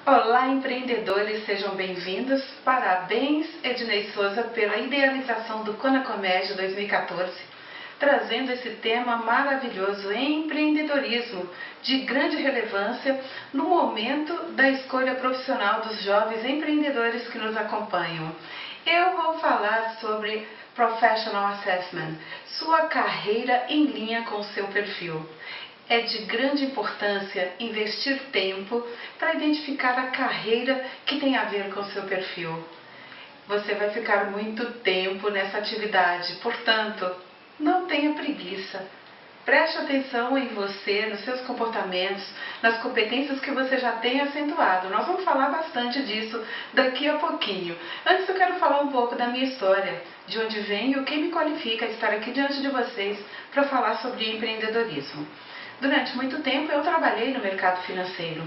Olá, empreendedores, sejam bem-vindos. Parabéns, Ednei Souza, pela idealização do Conacomed 2014, trazendo esse tema maravilhoso, empreendedorismo, de grande relevância no momento da escolha profissional dos jovens empreendedores que nos acompanham. Eu vou falar sobre Professional Assessment, sua carreira em linha com o seu perfil. É de grande importância investir tempo para identificar a carreira que tem a ver com o seu perfil. Você vai ficar muito tempo nessa atividade, portanto, não tenha preguiça. Preste atenção em você, nos seus comportamentos, nas competências que você já tem acentuado. Nós vamos falar bastante disso daqui a pouquinho. Antes eu quero falar um pouco da minha história, de onde venho e o que me qualifica a estar aqui diante de vocês para falar sobre empreendedorismo. Durante muito tempo eu trabalhei no mercado financeiro.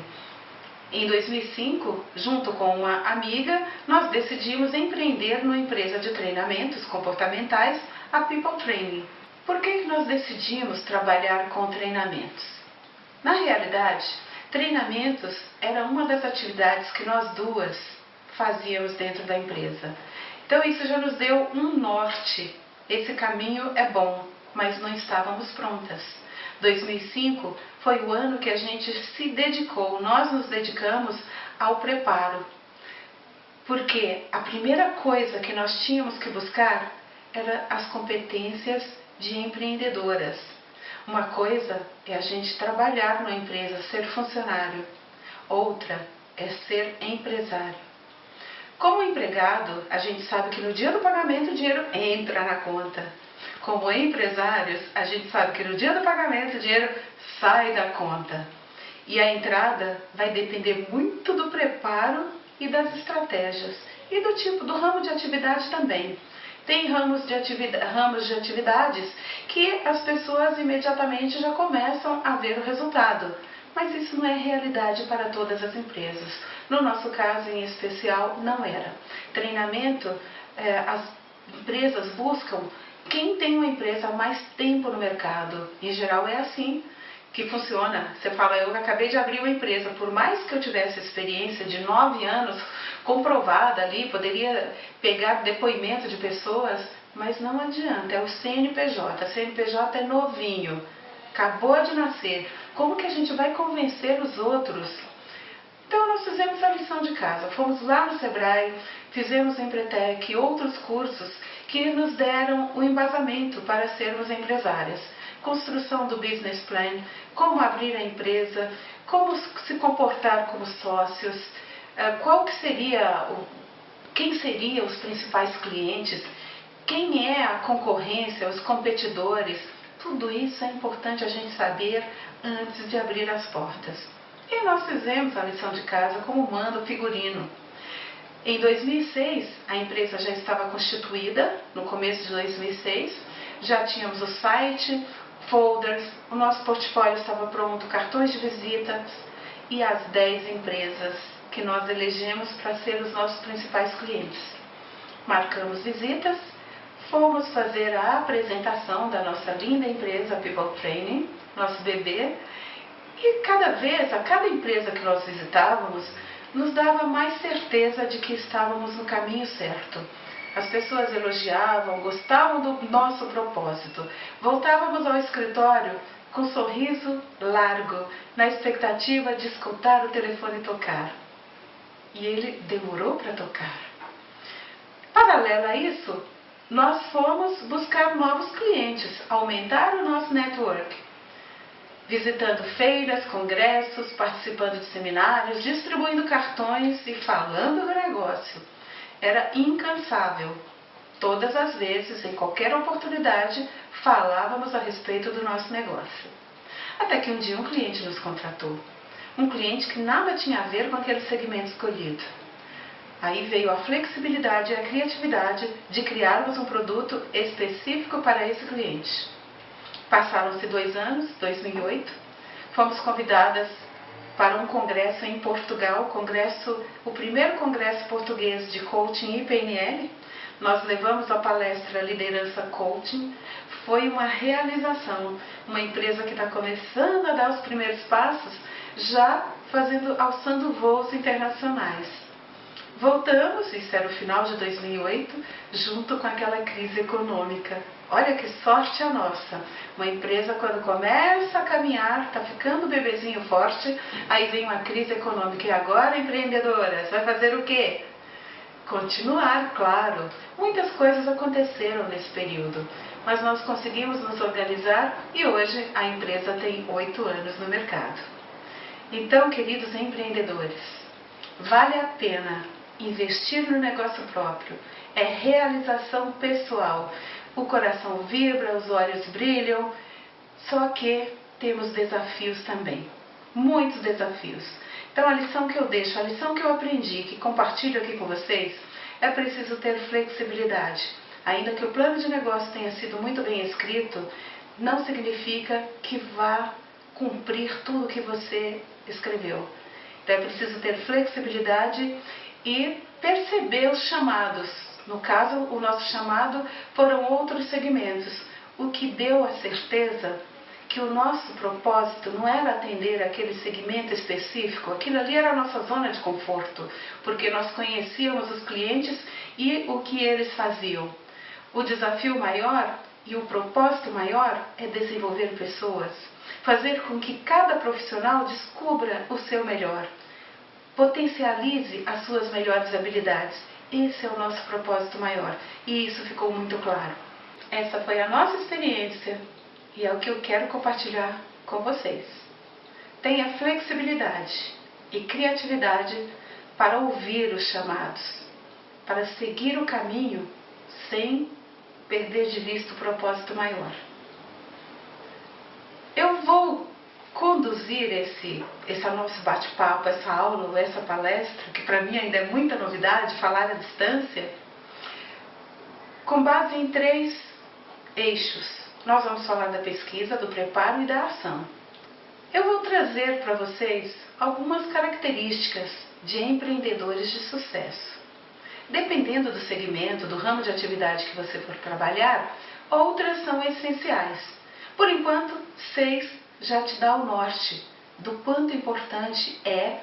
Em 2005, junto com uma amiga, nós decidimos empreender numa empresa de treinamentos comportamentais, a People Training. Por que nós decidimos trabalhar com treinamentos? Na realidade, treinamentos era uma das atividades que nós duas fazíamos dentro da empresa. Então isso já nos deu um norte. Esse caminho é bom, mas não estávamos prontas. 2005 foi o ano que a gente se dedicou, nós nos dedicamos ao preparo. Porque a primeira coisa que nós tínhamos que buscar era as competências de empreendedoras. Uma coisa é a gente trabalhar numa empresa, ser funcionário. Outra é ser empresário. Como empregado, a gente sabe que no dia do pagamento o dinheiro entra na conta. Como empresários, a gente sabe que no dia do pagamento o dinheiro sai da conta. E a entrada vai depender muito do preparo e das estratégias. E do tipo, do ramo de atividade também. Tem ramos de atividades que as pessoas imediatamente já começam a ver o resultado. Mas isso não é realidade para todas as empresas. No nosso caso em especial, não era. Treinamento, as empresas buscam quem tem uma empresa há mais tempo no mercado. Em geral é assim que funciona. Você fala, eu acabei de abrir uma empresa, por mais que eu tivesse experiência de 9 anos, comprovada ali, poderia pegar depoimento de pessoas, mas não adianta, é o CNPJ. CNPJ é novinho, acabou de nascer. Como que a gente vai convencer os outros? Então nós fizemos a lição de casa, fomos lá no Sebrae, fizemos a Empretec e outros cursos que nos deram o embasamento para sermos empresárias. Construção do business plan, como abrir a empresa, como se comportar como sócios, quem seriam os principais clientes, quem é a concorrência, os competidores. Tudo isso é importante a gente saber antes de abrir as portas. E nós fizemos a lição de casa como manda o figurino. Em 2006, a empresa já estava constituída, no começo de 2006, já tínhamos o site, folders, o nosso portfólio estava pronto, cartões de visitas e as 10 empresas que nós elegemos para ser os nossos principais clientes. Marcamos visitas, fomos fazer a apresentação da nossa linda empresa People Training, nosso bebê, e a cada empresa que nós visitávamos, nos dava mais certeza de que estávamos no caminho certo. As pessoas elogiavam, gostavam do nosso propósito. Voltávamos ao escritório com um sorriso largo, na expectativa de escutar o telefone tocar. E ele demorou para tocar. Paralelo a isso, nós fomos buscar novos clientes, aumentar o nosso network. Visitando feiras, congressos, participando de seminários, distribuindo cartões e falando do negócio. Era incansável. Todas as vezes, em qualquer oportunidade, falávamos a respeito do nosso negócio. Até que um dia um cliente nos contratou. Um cliente que nada tinha a ver com aquele segmento escolhido. Aí veio a flexibilidade e a criatividade de criarmos um produto específico para esse cliente. Passaram-se 2 anos, 2008, fomos convidadas para um congresso em Portugal, o primeiro congresso português de coaching e PNL. Nós levamos a palestra Liderança Coaching, foi uma realização. Uma empresa que está começando a dar os primeiros passos já alçando voos internacionais. Voltamos, isso era o final de 2008, junto com aquela crise econômica. Olha que sorte a nossa! Uma empresa, quando começa a caminhar, está ficando bebezinho forte, aí vem uma crise econômica. E agora, empreendedoras, vai fazer o quê? Continuar, claro. Muitas coisas aconteceram nesse período, mas nós conseguimos nos organizar e hoje a empresa tem 8 anos no mercado. Então, queridos empreendedores, vale a pena investir no negócio próprio. É realização pessoal. O coração vibra, os olhos brilham, só que temos desafios também, muitos desafios. Então a lição que eu deixo, a lição que eu aprendi, que compartilho aqui com vocês, é preciso ter flexibilidade. Ainda que o plano de negócio tenha sido muito bem escrito, não significa que vá cumprir tudo que você escreveu. Então é preciso ter flexibilidade e perceber os chamados. No caso, o nosso chamado foram outros segmentos, o que deu a certeza que o nosso propósito não era atender aquele segmento específico, aquilo ali era a nossa zona de conforto, porque nós conhecíamos os clientes e o que eles faziam. O desafio maior e o propósito maior é desenvolver pessoas, fazer com que cada profissional descubra o seu melhor, potencialize as suas melhores habilidades. Esse é o nosso propósito maior e isso ficou muito claro. Essa foi a nossa experiência e é o que eu quero compartilhar com vocês. Tenha flexibilidade e criatividade para ouvir os chamados, para seguir o caminho sem perder de vista o propósito maior. Eu vou conduzir esse nosso bate-papo, essa aula, essa palestra, que para mim ainda é muita novidade, falar à distância, com base em 3 eixos. Nós vamos falar da pesquisa, do preparo e da ação. Eu vou trazer para vocês algumas características de empreendedores de sucesso. Dependendo do segmento, do ramo de atividade que você for trabalhar, outras são essenciais. Por enquanto, 6 já te dá o norte do quanto importante é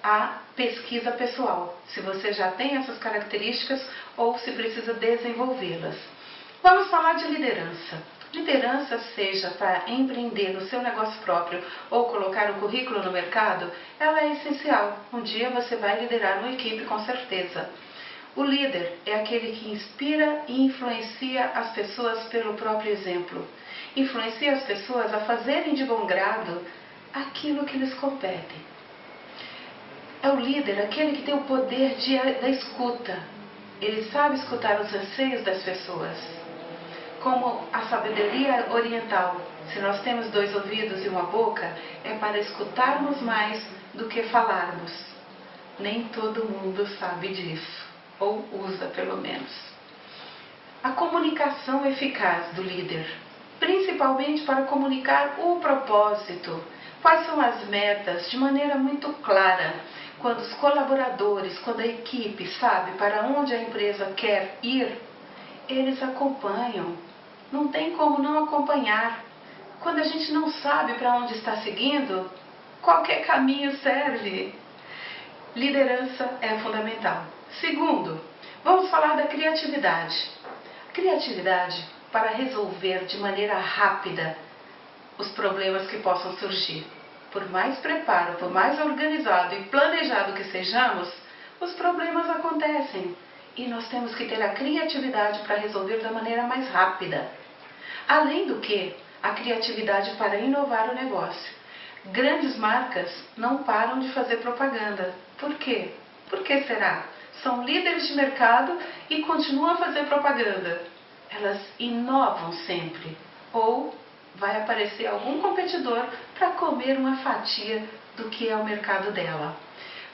a pesquisa pessoal, se você já tem essas características ou se precisa desenvolvê-las. Vamos falar de liderança. Liderança, seja para empreender no seu negócio próprio ou colocar um currículo no mercado, ela é essencial. Um dia você vai liderar uma equipe com certeza. O líder é aquele que inspira e influencia as pessoas pelo próprio exemplo. Influencia as pessoas a fazerem de bom grado aquilo que lhes compete. É o líder aquele que tem o poder da escuta. Ele sabe escutar os anseios das pessoas. Como a sabedoria oriental, se nós temos 2 ouvidos e uma boca, é para escutarmos mais do que falarmos. Nem todo mundo sabe disso, ou usa pelo menos. A comunicação eficaz do líder, principalmente para comunicar o propósito, quais são as metas, de maneira muito clara. Quando os colaboradores, quando a equipe sabe para onde a empresa quer ir, eles acompanham. Não tem como não acompanhar. Quando a gente não sabe para onde está seguindo, qualquer caminho serve. Liderança é fundamental. Segundo, vamos falar da criatividade. Criatividade para resolver de maneira rápida os problemas que possam surgir. Por mais preparo, por mais organizado e planejado que sejamos, os problemas acontecem. E nós temos que ter a criatividade para resolver da maneira mais rápida. Além do que, a criatividade para inovar o negócio. Grandes marcas não param de fazer propaganda. Por quê? Por que será? São líderes de mercado e continuam a fazer propaganda. Elas inovam sempre. Ou vai aparecer algum competidor para comer uma fatia do que é o mercado dela.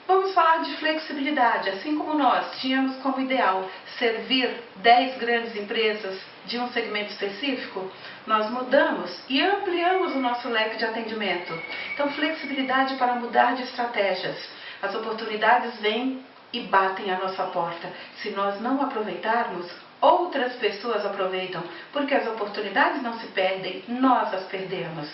Vamos falar de flexibilidade. Assim como nós tínhamos como ideal servir 10 grandes empresas de um segmento específico, nós mudamos e ampliamos o nosso leque de atendimento. Então, flexibilidade para mudar de estratégias. As oportunidades vêm e batem à nossa porta. Se nós não aproveitarmos, outras pessoas aproveitam, porque as oportunidades não se perdem, nós as perdemos.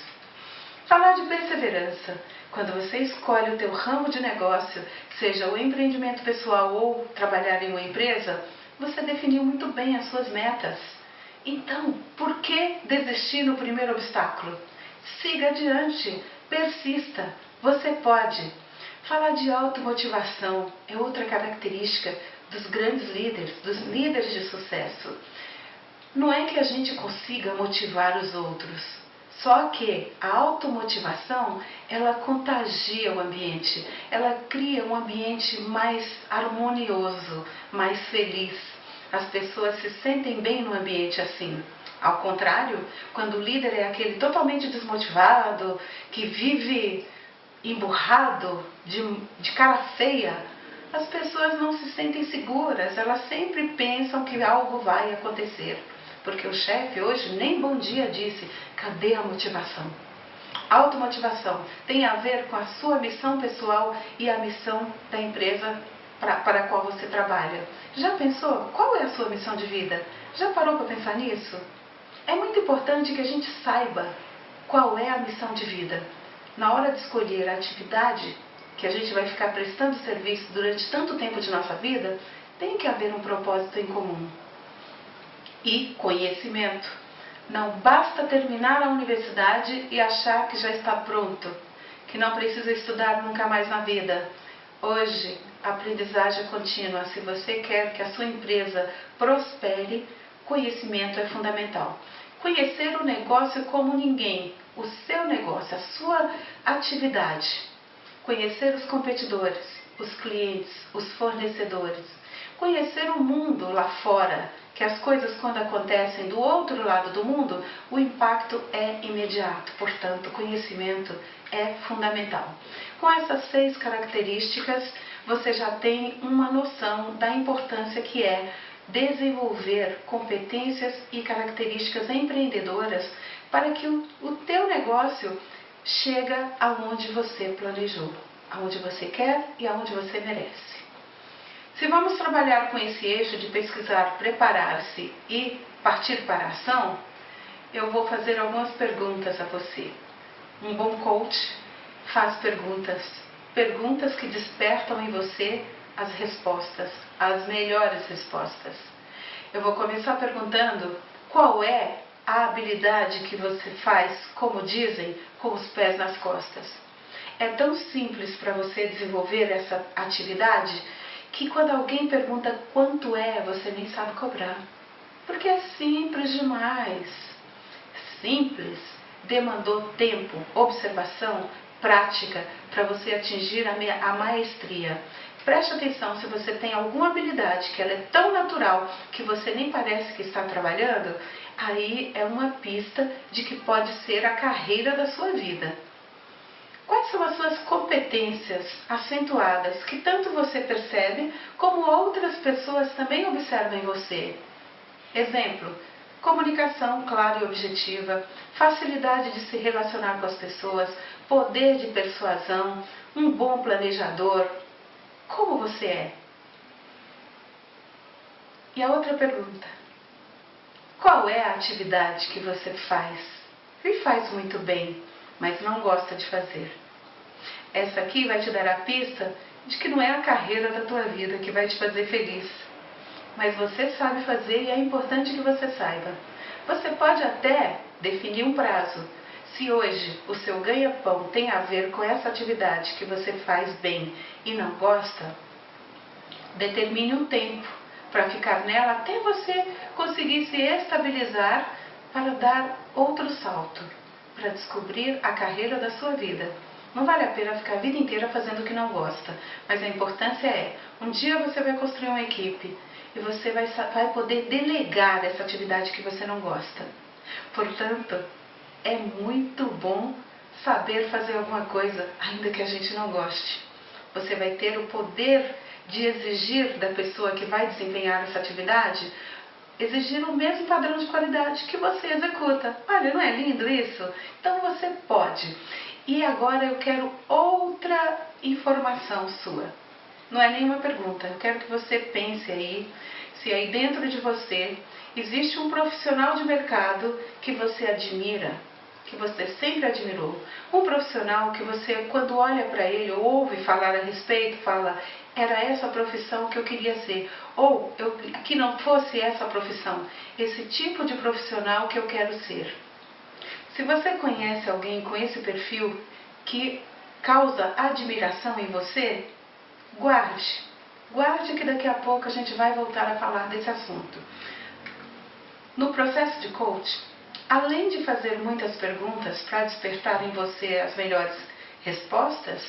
Falar de perseverança. Quando você escolhe o teu ramo de negócio, seja o empreendimento pessoal ou trabalhar em uma empresa, você definiu muito bem as suas metas. Então, por que desistir no primeiro obstáculo? Siga adiante, persista, você pode. Falar de automotivação é outra característica dos grandes líderes, dos líderes de sucesso. Não é que a gente consiga motivar os outros, só que a automotivação, ela contagia o ambiente, ela cria um ambiente mais harmonioso, mais feliz. As pessoas se sentem bem no ambiente assim. Ao contrário, quando o líder é aquele totalmente desmotivado, que vive emburrado, de cara feia, as pessoas não se sentem seguras, elas sempre pensam que algo vai acontecer. Porque o chefe hoje nem bom dia disse. Cadê a motivação? Automotivação tem a ver com a sua missão pessoal e a missão da empresa para a qual você trabalha. Já pensou? Qual é a sua missão de vida? Já parou para pensar nisso? É muito importante que a gente saiba qual é a missão de vida. Na hora de escolher a atividade que a gente vai ficar prestando serviço durante tanto tempo de nossa vida, tem que haver um propósito em comum. E conhecimento. Não basta terminar a universidade e achar que já está pronto, que não precisa estudar nunca mais na vida. Hoje, a aprendizagem é contínua. Se você quer que a sua empresa prospere, conhecimento é fundamental. Conhecer o negócio como ninguém, o seu negócio, a sua atividade. Conhecer os competidores, os clientes, os fornecedores. Conhecer o mundo lá fora, que as coisas quando acontecem do outro lado do mundo, o impacto é imediato. Portanto, conhecimento é fundamental. Com essas 6 características, você já tem uma noção da importância que é desenvolver competências e características empreendedoras para que o teu negócio chegue aonde você planejou, aonde você quer e aonde você merece. Se vamos trabalhar com esse eixo de pesquisar, preparar-se e partir para a ação, eu vou fazer algumas perguntas a você. Um bom coach faz perguntas que despertam em você as respostas, as melhores respostas. Eu vou começar perguntando qual é a habilidade que você faz, como dizem, com os pés nas costas. É tão simples para você desenvolver essa atividade que quando alguém pergunta quanto é, você nem sabe cobrar. Porque é simples demais. Simples, demandou tempo, observação, prática para você atingir a maestria. Preste atenção, se você tem alguma habilidade que ela é tão natural que você nem parece que está trabalhando, aí é uma pista de que pode ser a carreira da sua vida. Quais são as suas competências acentuadas que tanto você percebe como outras pessoas também observam em você? Exemplo, comunicação clara e objetiva, facilidade de se relacionar com as pessoas, poder de persuasão, um bom planejador. Como você é? E a outra pergunta, qual é a atividade que você faz? E faz muito bem, mas não gosta de fazer. Essa aqui vai te dar a pista de que não é a carreira da tua vida que vai te fazer feliz. Mas você sabe fazer e é importante que você saiba. Você pode até definir um prazo. Se hoje o seu ganha-pão tem a ver com essa atividade que você faz bem e não gosta, determine um tempo para ficar nela até você conseguir se estabilizar para dar outro salto, para descobrir a carreira da sua vida. Não vale a pena ficar a vida inteira fazendo o que não gosta, mas a importância é, um dia você vai construir uma equipe e você vai poder delegar essa atividade que você não gosta. Portanto, é muito bom saber fazer alguma coisa, ainda que a gente não goste. Você vai ter o poder de exigir da pessoa que vai desempenhar essa atividade, exigir o mesmo padrão de qualidade que você executa. Olha, não é lindo isso? Então você pode. E agora eu quero outra informação sua. Não é nenhuma pergunta, eu quero que você pense aí, se aí dentro de você existe um profissional de mercado que você admira, que você sempre admirou. Um profissional que você, quando olha para ele ou ouve falar a respeito, fala: era essa profissão que eu queria ser. Ou que não fosse essa profissão, esse tipo de profissional que eu quero ser. Se você conhece alguém com esse perfil que causa admiração em você, guarde. Guarde que daqui a pouco a gente vai voltar a falar desse assunto. No processo de coaching, além de fazer muitas perguntas para despertar em você as melhores respostas,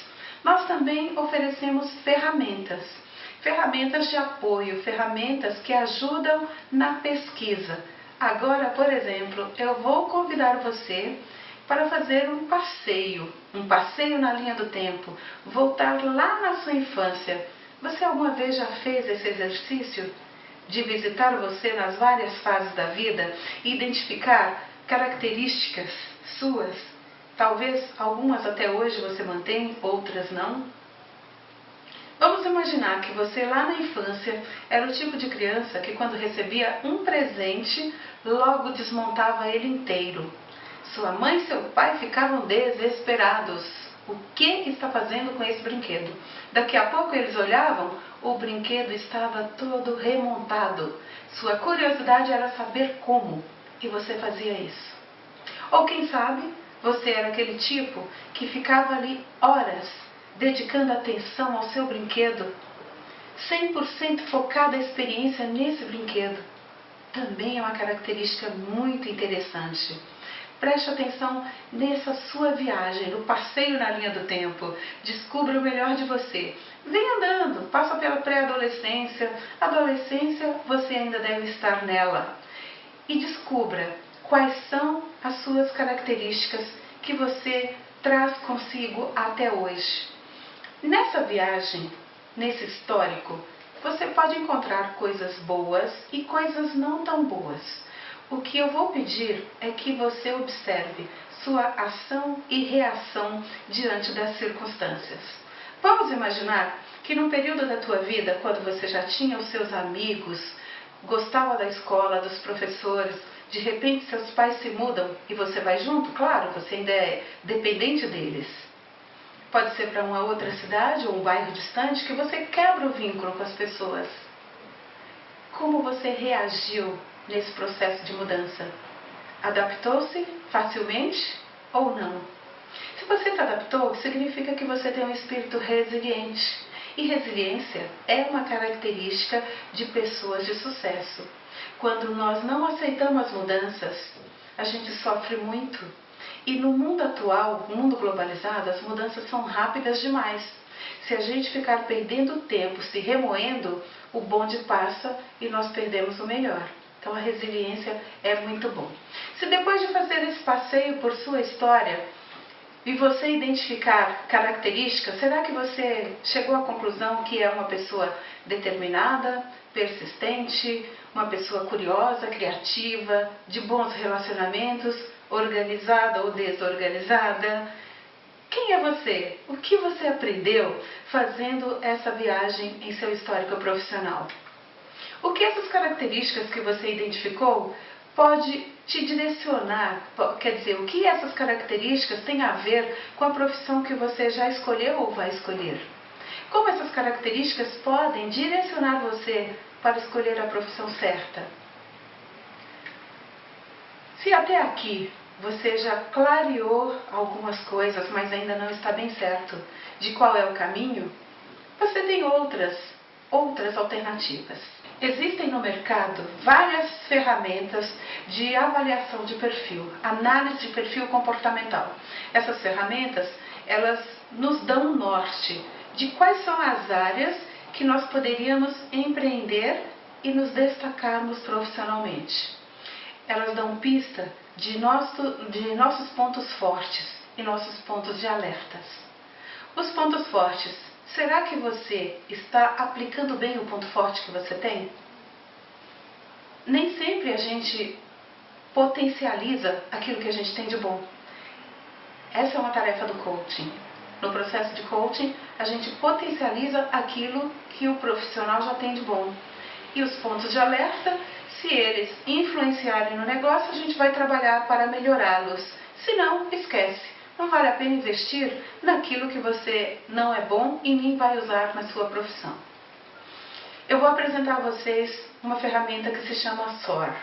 nós também oferecemos ferramentas. Ferramentas de apoio, ferramentas que ajudam na pesquisa. Agora, por exemplo, eu vou convidar você para fazer um passeio na linha do tempo, voltar lá na sua infância. Você alguma vez já fez esse exercício de visitar você nas várias fases da vida e identificar características suas? Talvez algumas até hoje você mantém, outras não. Vamos imaginar que você lá na infância era o tipo de criança que quando recebia um presente, logo desmontava ele inteiro. Sua mãe e seu pai ficavam desesperados. O que está fazendo com esse brinquedo? Daqui a pouco eles olhavam, o brinquedo estava todo remontado. Sua curiosidade era saber como, e você fazia isso. Ou quem sabe, você era aquele tipo que ficava ali horas, dedicando atenção ao seu brinquedo, 100% focado a experiência nesse brinquedo. Também é uma característica muito interessante. Preste atenção nessa sua viagem, no passeio na linha do tempo. Descubra o melhor de você. Vem andando, passa pela pré-adolescência, adolescência, você ainda deve estar nela. E descubra quais são as suas características que você traz consigo até hoje. Nessa viagem, nesse histórico, você pode encontrar coisas boas e coisas não tão boas. O que eu vou pedir é que você observe sua ação e reação diante das circunstâncias. Vamos imaginar que no período da tua vida, quando você já tinha os seus amigos, gostava da escola, dos professores, de repente seus pais se mudam e você vai junto? Claro, você ainda é dependente deles. Pode ser para uma outra cidade ou um bairro distante que você quebra o vínculo com as pessoas. Como você reagiu nesse processo de mudança? Adaptou-se facilmente ou não? Se você se adaptou, significa que você tem um espírito resiliente. E resiliência é uma característica de pessoas de sucesso. Quando nós não aceitamos as mudanças, a gente sofre muito. E no mundo atual, no mundo globalizado, as mudanças são rápidas demais. Se a gente ficar perdendo tempo, se remoendo, o bonde passa e nós perdemos o melhor. Então a resiliência é muito bom. Se depois de fazer esse passeio por sua história e você identificar características, será que você chegou à conclusão que é uma pessoa determinada, persistente, uma pessoa curiosa, criativa, de bons relacionamentos, organizada ou desorganizada? Quem é você? O que você aprendeu fazendo essa viagem em seu histórico profissional? O que essas características que você identificou pode te direcionar, quer dizer, o que essas características têm a ver com a profissão que você já escolheu ou vai escolher? Como essas características podem direcionar você para escolher a profissão certa? Se até aqui você já clareou algumas coisas, mas ainda não está bem certo de qual é o caminho, você tem outras alternativas. Existem no mercado várias ferramentas de avaliação de perfil, análise de perfil comportamental. Essas ferramentas, elas nos dão um norte de quais são as áreas que nós poderíamos empreender e nos destacarmos profissionalmente. Elas dão pista de nossos pontos fortes e nossos pontos de alertas. Os pontos fortes. Será que você está aplicando bem o ponto forte que você tem? Nem sempre a gente potencializa aquilo que a gente tem de bom. Essa é uma tarefa do coaching. No processo de coaching, a gente potencializa aquilo que o profissional já tem de bom. E os pontos de alerta, se eles influenciarem no negócio, a gente vai trabalhar para melhorá-los. Se não, esquece. Não vale a pena investir naquilo que você não é bom e nem vai usar na sua profissão. Eu vou apresentar a vocês uma ferramenta que se chama SOAR.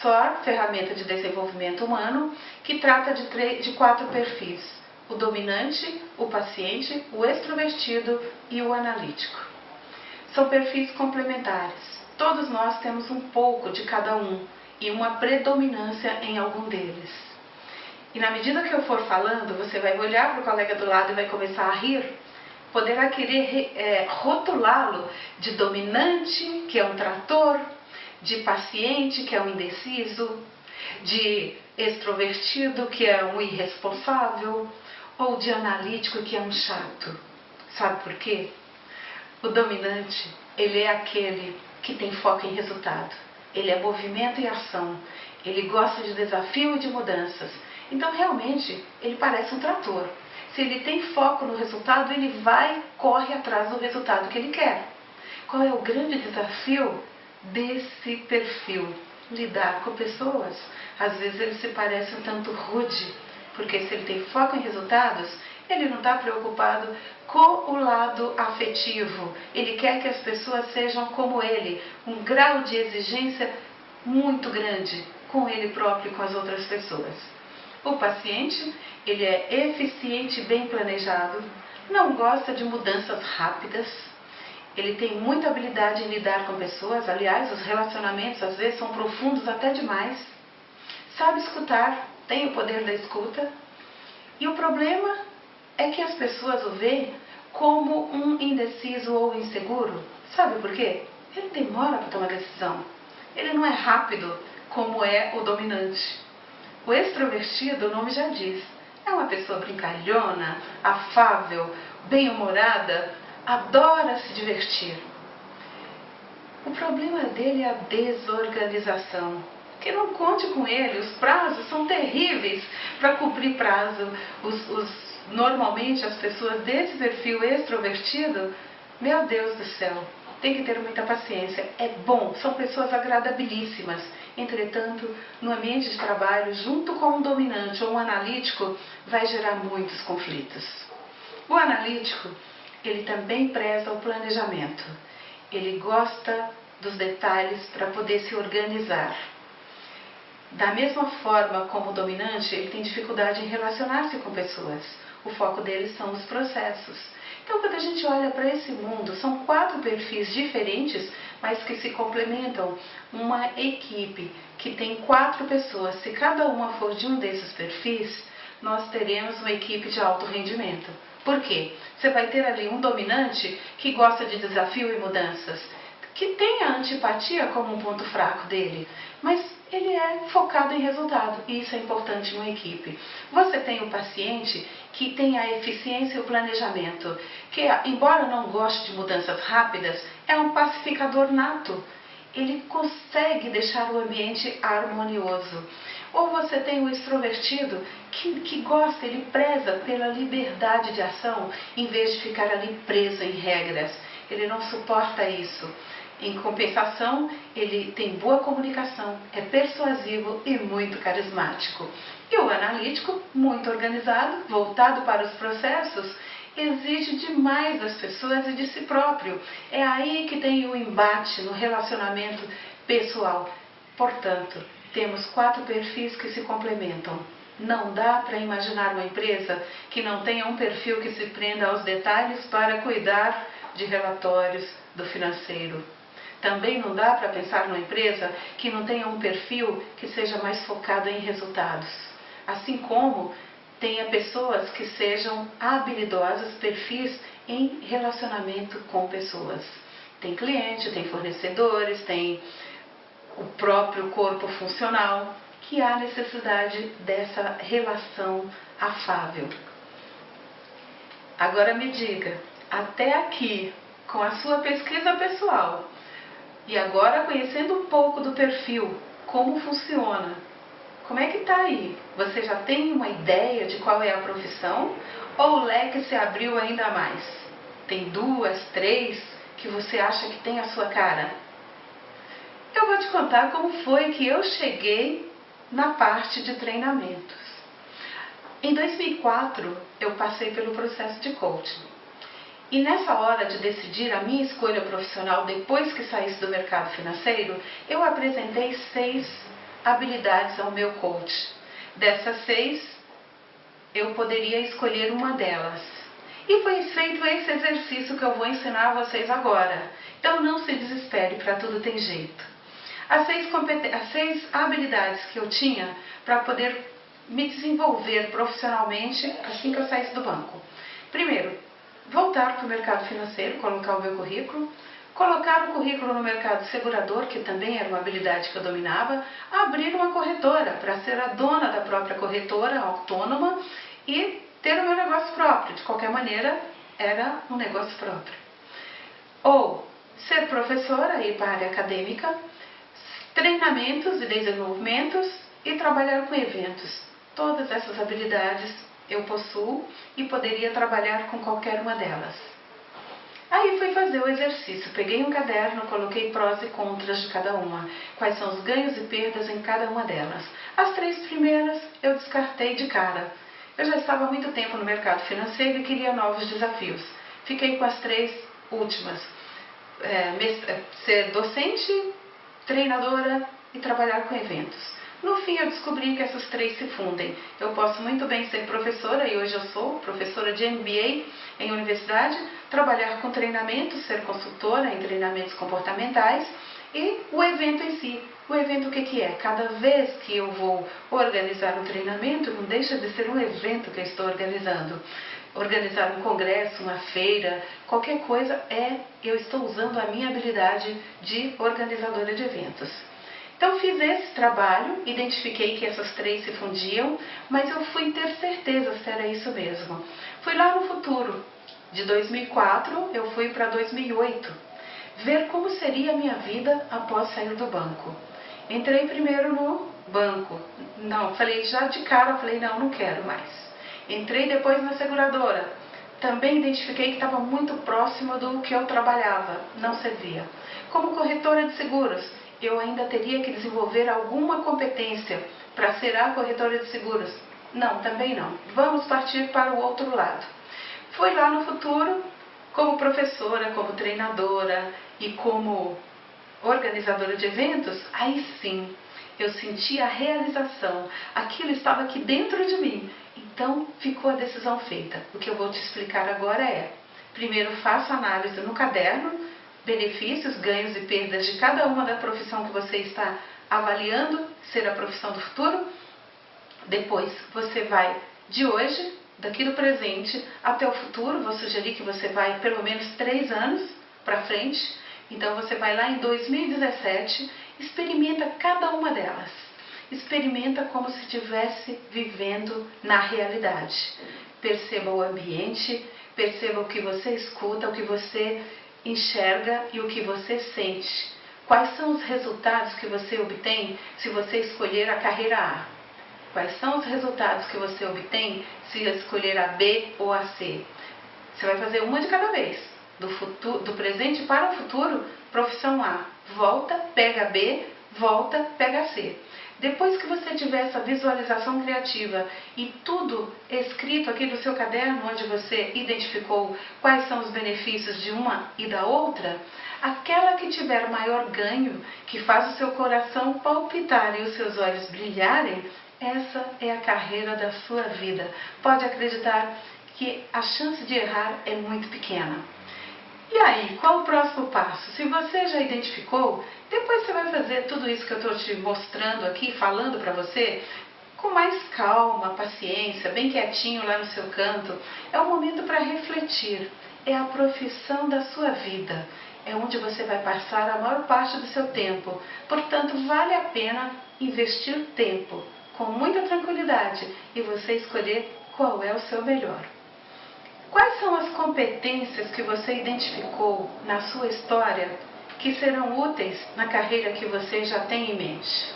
SOAR, ferramenta de desenvolvimento humano, que trata de 4 perfis: o dominante, o paciente, o extrovertido e o analítico. São perfis complementares. Todos nós temos um pouco de cada um e uma predominância em algum deles. E na medida que eu for falando, você vai olhar para o colega do lado e vai começar a rir, poderá querer rotulá-lo de dominante, que é um trator, de paciente, que é um indeciso, de extrovertido, que é um irresponsável, ou de analítico, que é um chato. Sabe por quê? O dominante, ele é aquele que tem foco em resultado. Ele é movimento e ação. Ele gosta de desafio e de mudanças. Então, realmente, ele parece um trator. Se ele tem foco no resultado, ele corre atrás do resultado que ele quer. Qual é o grande desafio desse perfil? Lidar com pessoas. Às vezes ele se parece um tanto rude, porque se ele tem foco em resultados, ele não está preocupado com o lado afetivo. Ele quer que as pessoas sejam como ele, um grau de exigência muito grande com ele próprio e com as outras pessoas. O paciente, ele é eficiente e bem planejado, não gosta de mudanças rápidas, ele tem muita habilidade em lidar com pessoas, aliás, os relacionamentos às vezes são profundos até demais, sabe escutar, tem o poder da escuta, e o problema é que as pessoas o veem como um indeciso ou inseguro. Sabe por quê? Ele demora para tomar decisão, ele não é rápido como é o dominante. O extrovertido, o nome já diz, é uma pessoa brincalhona, afável, bem-humorada, adora se divertir. O problema dele é a desorganização. Que não conte com ele, os prazos são terríveis para cumprir prazo. Normalmente as pessoas desse perfil extrovertido, meu Deus do céu, tem que ter muita paciência. É bom, são pessoas agradabilíssimas. Entretanto, no ambiente de trabalho, junto com um dominante ou um analítico, vai gerar muitos conflitos. O analítico, ele também preza o planejamento. Ele gosta dos detalhes para poder se organizar. Da mesma forma como o dominante, ele tem dificuldade em relacionar-se com pessoas. O foco dele são os processos. Então, quando a gente olha para esse mundo, são 4 perfis diferentes, mas que se complementam. Uma equipe que tem 4 pessoas, se cada uma for de um desses perfis, nós teremos uma equipe de alto rendimento. Por quê? Você vai ter ali um dominante que gosta de desafio e mudanças, que tem a antipatia como um ponto fraco dele, mas ele é focado em resultado, e isso é importante numa equipe. Você tem o paciente que tem a eficiência e o planejamento, que, embora não goste de mudanças rápidas, é um pacificador nato. Ele consegue deixar o ambiente harmonioso. Ou você tem o extrovertido que gosta, ele preza pela liberdade de ação, em vez de ficar ali preso em regras. Ele não suporta isso. Em compensação, ele tem boa comunicação, é persuasivo e muito carismático. E o analítico, muito organizado, voltado para os processos, exige demais das pessoas e de si próprio. É aí que tem o embate no relacionamento pessoal. Portanto, temos 4 perfis que se complementam. Não dá para imaginar uma empresa que não tenha um perfil que se prenda aos detalhes para cuidar de relatórios do financeiro. Também não dá para pensar numa empresa que não tenha um perfil que seja mais focado em resultados. Assim como tenha pessoas que sejam habilidosas, perfis em relacionamento com pessoas. Tem cliente, tem fornecedores, tem o próprio corpo funcional, que há necessidade dessa relação afável. Agora me diga, até aqui, com a sua pesquisa pessoal, e agora conhecendo um pouco do perfil, como funciona, como é que está aí? Você já tem uma ideia de qual é a profissão? Ou o leque se abriu ainda mais? Tem 2, 3 que você acha que tem a sua cara? Eu vou te contar como foi que eu cheguei na parte de treinamentos. Em 2004, eu passei pelo processo de coaching. E nessa hora de decidir a minha escolha profissional depois que saísse do mercado financeiro, eu apresentei 6 habilidades ao meu coach. Dessas 6, eu poderia escolher uma delas. E foi feito esse exercício que eu vou ensinar a vocês agora. Então não se desespere, para tudo tem jeito. As 6 habilidades que eu tinha para poder me desenvolver profissionalmente assim que eu saísse do banco. Primeiro, voltar para o mercado financeiro, colocar o meu currículo, colocar o currículo no mercado segurador, que também era uma habilidade que eu dominava, abrir uma corretora para ser a dona da própria corretora, autônoma, e ter o meu negócio próprio. De qualquer maneira, era um negócio próprio. Ou ser professora, ir para a área acadêmica, treinamentos e desenvolvimentos e trabalhar com eventos. Todas essas habilidades eu possuo e poderia trabalhar com qualquer uma delas. Aí fui fazer o exercício, peguei um caderno, coloquei prós e contras de cada uma, quais são os ganhos e perdas em cada uma delas. As 3 primeiras eu descartei de cara. Eu já estava há muito tempo no mercado financeiro e queria novos desafios. Fiquei com as 3 últimas, ser docente, treinadora e trabalhar com eventos. No fim eu descobri que essas 3 se fundem. Eu posso muito bem ser professora, e hoje eu sou professora de MBA em universidade, trabalhar com treinamento, ser consultora em treinamentos comportamentais e o evento em si. O evento o que é? Cada vez que eu vou organizar um treinamento, não deixa de ser um evento que eu estou organizando. Organizar um congresso, uma feira, qualquer coisa eu estou usando a minha habilidade de organizadora de eventos. Então fiz esse trabalho, identifiquei que essas 3 se fundiam, mas eu fui ter certeza se era isso mesmo. Fui lá no futuro, de 2004 eu fui para 2008, ver como seria a minha vida após sair do banco. Entrei primeiro no banco, já de cara falei, não quero mais. Entrei depois na seguradora, também identifiquei que estava muito próximo do que eu trabalhava, não servia. Como corretora de seguros, eu ainda teria que desenvolver alguma competência para ser a corretora de seguros. Não, também não. Vamos partir para o outro lado. Fui lá no futuro, como professora, como treinadora e como organizadora de eventos, aí sim, eu senti a realização. Aquilo estava aqui dentro de mim. Então, ficou a decisão feita. O que eu vou te explicar agora primeiro, faça análise no caderno, benefícios, ganhos e perdas de cada uma da profissão que você está avaliando ser a profissão do futuro. Depois, você vai de hoje, daqui do presente até o futuro. Vou sugerir que você vai pelo menos 3 anos para frente. Então, você vai lá em 2017, experimenta cada uma delas. Experimenta como se estivesse vivendo na realidade. Perceba o ambiente, perceba o que você escuta, o que você enxerga e o que você sente. Quais são os resultados que você obtém se você escolher a carreira A? Quais são os resultados que você obtém se escolher a B ou a C? Você vai fazer uma de cada vez. Do presente para o futuro, profissão A. Volta, pega B, volta, pega C. Depois que você tiver essa visualização criativa e tudo escrito aqui no seu caderno, onde você identificou quais são os benefícios de uma e da outra, aquela que tiver maior ganho, que faz o seu coração palpitar e os seus olhos brilharem, essa é a carreira da sua vida. Pode acreditar que a chance de errar é muito pequena. E aí, qual o próximo passo? Se você já identificou, depois você vai fazer tudo isso que eu estou te mostrando aqui, falando para você, com mais calma, paciência, bem quietinho lá no seu canto. É o momento para refletir. É a profissão da sua vida. É onde você vai passar a maior parte do seu tempo. Portanto, vale a pena investir tempo, com muita tranquilidade, e você escolher qual é o seu melhor. Quais são as competências que você identificou na sua história que serão úteis na carreira que você já tem em mente?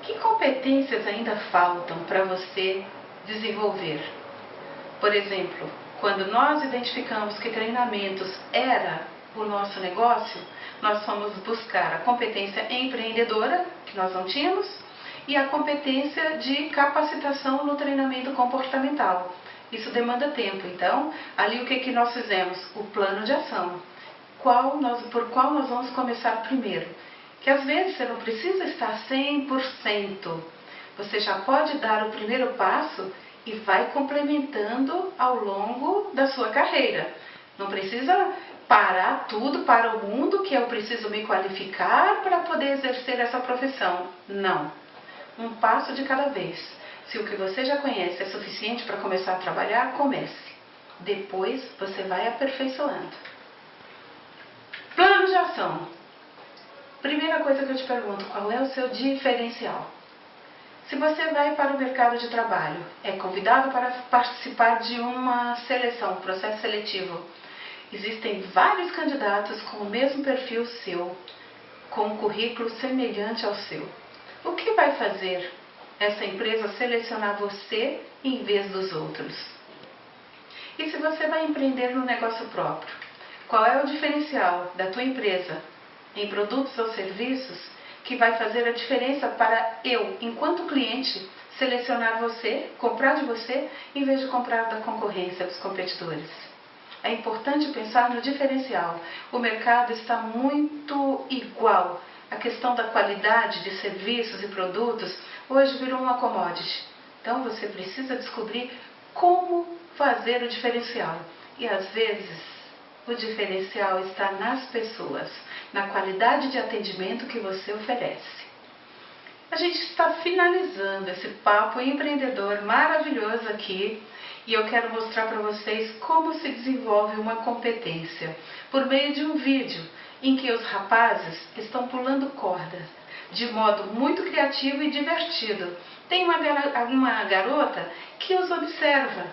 Que competências ainda faltam para você desenvolver? Por exemplo, quando nós identificamos que treinamentos era o nosso negócio, nós fomos buscar a competência empreendedora, que nós não tínhamos, e a competência de capacitação no treinamento comportamental. Isso demanda tempo. Então, ali o que nós fizemos? O plano de ação. Por qual nós vamos começar primeiro? Que às vezes você não precisa estar 100%. Você já pode dar o primeiro passo e vai complementando ao longo da sua carreira. Não precisa parar tudo para o mundo, que eu preciso me qualificar para poder exercer essa profissão. Não. Um passo de cada vez. Se o que você já conhece é suficiente para começar a trabalhar, comece. Depois você vai aperfeiçoando. Plano de ação. Primeira coisa que eu te pergunto, qual é o seu diferencial? Se você vai para o mercado de trabalho, é convidado para participar de uma seleção, um processo seletivo. Existem vários candidatos com o mesmo perfil seu, com um currículo semelhante ao seu. O que vai fazer essa empresa selecionar você em vez dos outros? E se você vai empreender no negócio próprio, qual é o diferencial da tua empresa em produtos ou serviços que vai fazer a diferença para eu, enquanto cliente, selecionar você, comprar de você, em vez de comprar da concorrência, dos competidores? É importante pensar no diferencial. O mercado está muito igual. A questão da qualidade de serviços e produtos hoje virou uma commodity. Então você precisa descobrir como fazer o diferencial. E às vezes o diferencial está nas pessoas, na qualidade de atendimento que você oferece. A gente está finalizando esse papo empreendedor maravilhoso aqui e eu quero mostrar para vocês como se desenvolve uma competência por meio de um vídeo em que os rapazes estão pulando cordas de modo muito criativo e divertido. Tem uma garota que os observa.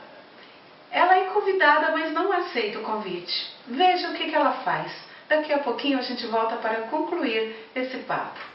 Ela é convidada, mas não aceita o convite. Veja o que ela faz. Daqui a pouquinho a gente volta para concluir esse papo.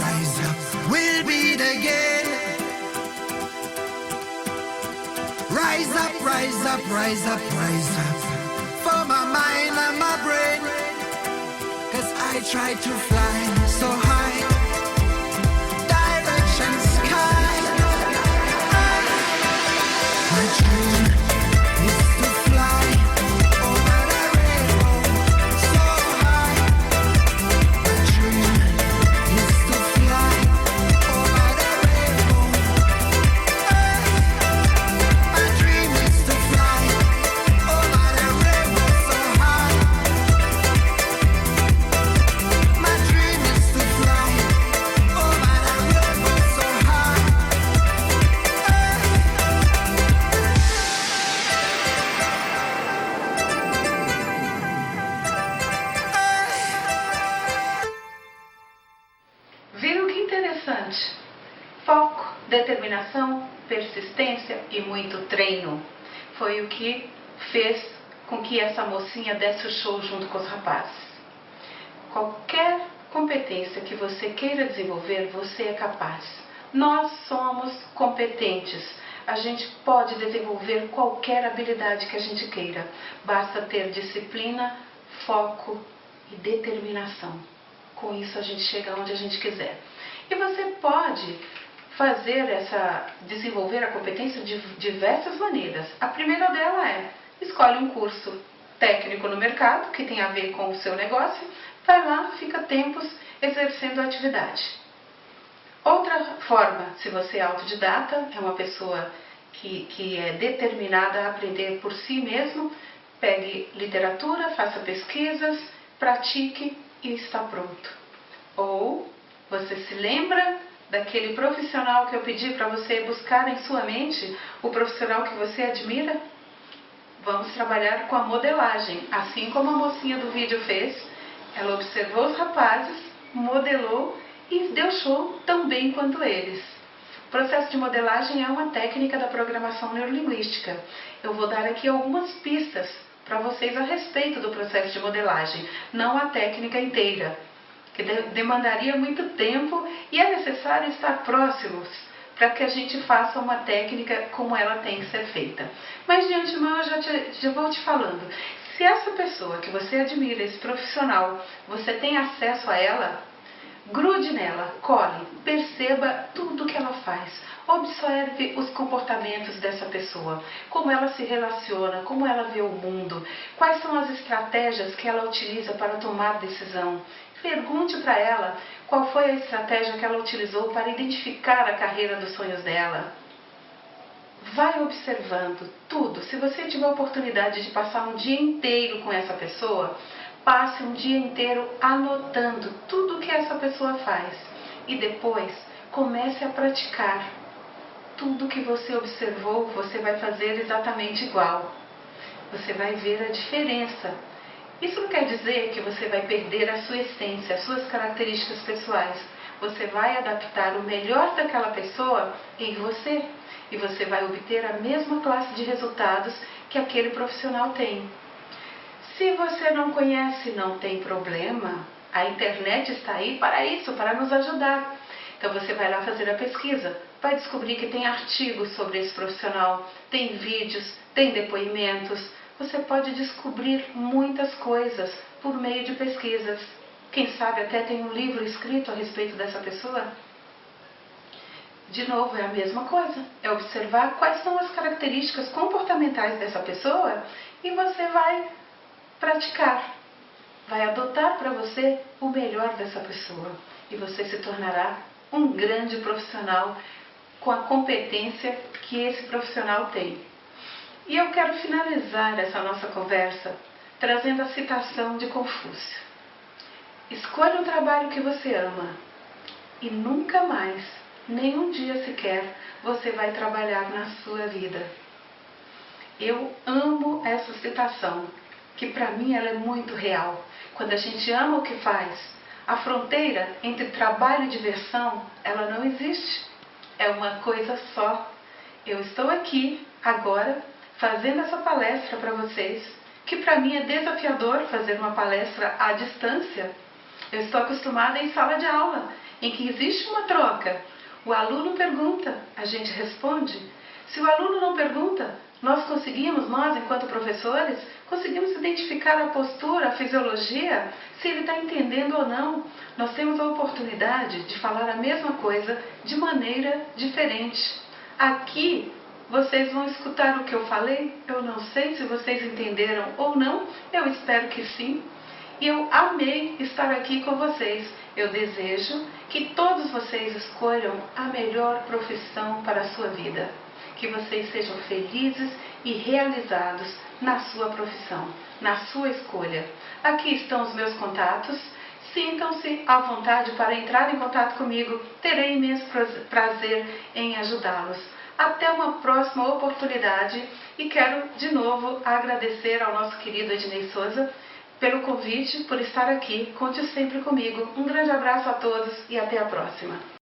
rise up, we'll beat again. Rise up, rise up, rise up, rise up, for my mind and my brain. 'Cause I try to fly so high, direction sky. My dream is to fly over the rainbow so high. My dream is to fly over the rainbow. My dream is to fly over the rainbow so high. My dream is viu que interessante? Foco, determinação, persistência e muito treino. Foi o que fez com que essa mocinha desse o show junto com os rapazes. Qualquer competência que você queira desenvolver, você é capaz. Nós somos competentes. A gente pode desenvolver qualquer habilidade que a gente queira. Basta ter disciplina, foco e determinação. Com isso a gente chega onde a gente quiser. E você pode desenvolver a competência de diversas maneiras. A primeira dela é, escolhe um curso técnico no mercado, que tem a ver com o seu negócio, vai lá, fica tempos exercendo a atividade. Outra forma, se você é autodidata, é uma pessoa que é determinada a aprender por si mesmo, pegue literatura, faça pesquisas, pratique e está pronto. Ou você se lembra daquele profissional que eu pedi para você buscar em sua mente, o profissional que você admira? Vamos trabalhar com a modelagem, assim como a mocinha do vídeo fez. Ela observou os rapazes, modelou e deu show tão bem quanto eles. O processo de modelagem é uma técnica da programação neurolinguística. Eu vou dar aqui algumas pistas para vocês a respeito do processo de modelagem, não a técnica inteira, que demandaria muito tempo e é necessário estar próximos para que a gente faça uma técnica como ela tem que ser feita. Mas de antemão eu já vou te falando, se essa pessoa que você admira, esse profissional, você tem acesso a ela, grude nela, cole, perceba tudo que ela faz, observe os comportamentos dessa pessoa, como ela se relaciona, como ela vê o mundo, quais são as estratégias que ela utiliza para tomar decisão. Pergunte para ela qual foi a estratégia que ela utilizou para identificar a carreira dos sonhos dela. Vai observando tudo. Se você tiver a oportunidade de passar um dia inteiro com essa pessoa, passe um dia inteiro anotando tudo que essa pessoa faz. E depois, comece a praticar. Tudo que você observou, você vai fazer exatamente igual. Você vai ver a diferença. Isso não quer dizer que você vai perder a sua essência, as suas características pessoais. Você vai adaptar o melhor daquela pessoa em você. E você vai obter a mesma classe de resultados que aquele profissional tem. Se você não conhece, não tem problema. A internet está aí para isso, para nos ajudar. Então você vai lá fazer a pesquisa, vai descobrir que tem artigos sobre esse profissional, tem vídeos, tem depoimentos. Você pode descobrir muitas coisas por meio de pesquisas. Quem sabe até tem um livro escrito a respeito dessa pessoa. De novo, é a mesma coisa. É observar quais são as características comportamentais dessa pessoa e você vai praticar. Vai adotar para você o melhor dessa pessoa. E você se tornará um grande profissional com a competência que esse profissional tem. E eu quero finalizar essa nossa conversa trazendo a citação de Confúcio. Escolha um trabalho que você ama e nunca mais, nem um dia sequer, você vai trabalhar na sua vida. Eu amo essa citação, que para mim ela é muito real. Quando a gente ama o que faz, a fronteira entre trabalho e diversão, ela não existe. É uma coisa só. Eu estou aqui, agora, fazendo essa palestra para vocês, que para mim é desafiador fazer uma palestra à distância. Eu estou acostumada em sala de aula, em que existe uma troca. O aluno pergunta, a gente responde. Se o aluno não pergunta, nós, enquanto professores, conseguimos identificar a postura, a fisiologia, se ele está entendendo ou não. Nós temos a oportunidade de falar a mesma coisa de maneira diferente. Aqui, vocês vão escutar o que eu falei. Eu não sei se vocês entenderam ou não. Eu espero que sim. E eu amei estar aqui com vocês. Eu desejo que todos vocês escolham a melhor profissão para a sua vida. Que vocês sejam felizes e realizados na sua profissão, na sua escolha. Aqui estão os meus contatos. Sintam-se à vontade para entrar em contato comigo. Terei imenso prazer em ajudá-los. Até uma próxima oportunidade e quero de novo agradecer ao nosso querido Ednei Souza pelo convite, por estar aqui. Conte sempre comigo. Um grande abraço a todos e até a próxima.